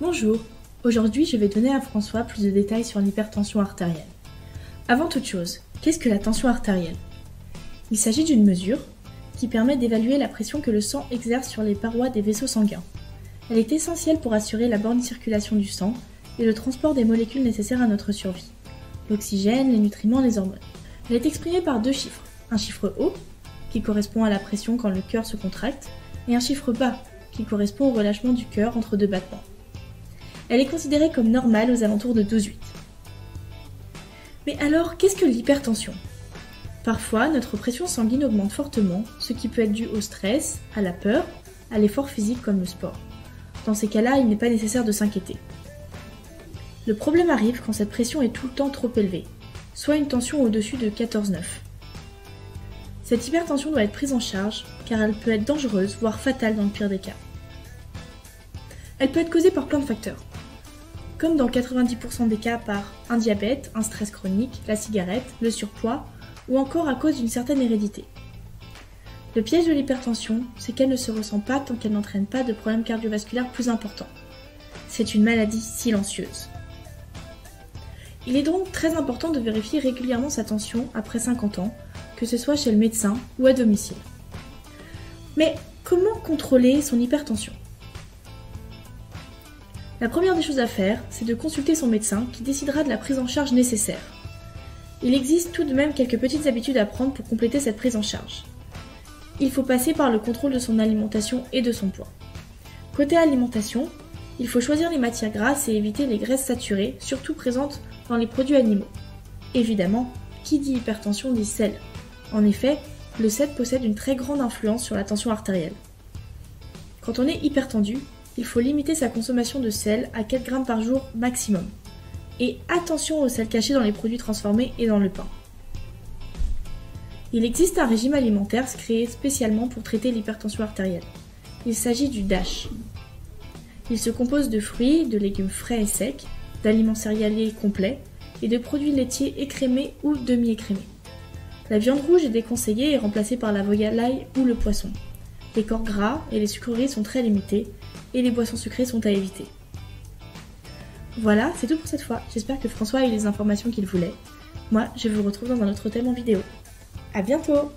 Bonjour, aujourd'hui je vais donner à François plus de détails sur l'hypertension artérielle. Avant toute chose, qu'est-ce que la tension artérielle? Il s'agit d'une mesure qui permet d'évaluer la pression que le sang exerce sur les parois des vaisseaux sanguins. Elle est essentielle pour assurer la bonne circulation du sang et le transport des molécules nécessaires à notre survie, l'oxygène, les nutriments, les hormones. Elle est exprimée par deux chiffres, un chiffre haut, qui correspond à la pression quand le cœur se contracte, et un chiffre bas, qui correspond au relâchement du cœur entre deux battements. Elle est considérée comme normale aux alentours de 12,8. Mais alors, qu'est-ce que l'hypertension? Parfois, notre pression sanguine augmente fortement, ce qui peut être dû au stress, à la peur, à l'effort physique comme le sport. Dans ces cas-là, il n'est pas nécessaire de s'inquiéter. Le problème arrive quand cette pression est tout le temps trop élevée, soit une tension au-dessus de 14,9. Cette hypertension doit être prise en charge, car elle peut être dangereuse, voire fatale dans le pire des cas. Elle peut être causée par plein de facteurs, comme dans 90% des cas par un diabète, un stress chronique, la cigarette, le surpoids, ou encore à cause d'une certaine hérédité. Le piège de l'hypertension, c'est qu'elle ne se ressent pas tant qu'elle n'entraîne pas de problèmes cardiovasculaires plus importants. C'est une maladie silencieuse. Il est donc très important de vérifier régulièrement sa tension après 50 ans, que ce soit chez le médecin ou à domicile. Mais comment contrôler son hypertension ? La première des choses à faire, c'est de consulter son médecin qui décidera de la prise en charge nécessaire. Il existe tout de même quelques petites habitudes à prendre pour compléter cette prise en charge. Il faut passer par le contrôle de son alimentation et de son poids. Côté alimentation, il faut choisir les matières grasses et éviter les graisses saturées, surtout présentes dans les produits animaux. Évidemment, qui dit hypertension dit sel. En effet, le sel possède une très grande influence sur la tension artérielle. Quand on est hypertendu, il faut limiter sa consommation de sel à 4 grammes par jour maximum. Et attention au sel caché dans les produits transformés et dans le pain. Il existe un régime alimentaire créé spécialement pour traiter l'hypertension artérielle. Il s'agit du DASH. Il se compose de fruits, de légumes frais et secs, d'aliments céréaliers complets et de produits laitiers écrémés ou demi-écrémés. La viande rouge est déconseillée et remplacée par la volaille ou le poisson. Les corps gras et les sucreries sont très limités et les boissons sucrées sont à éviter. Voilà, c'est tout pour cette fois. J'espère que François a eu les informations qu'il voulait. Moi, je vous retrouve dans un autre thème en vidéo. À bientôt!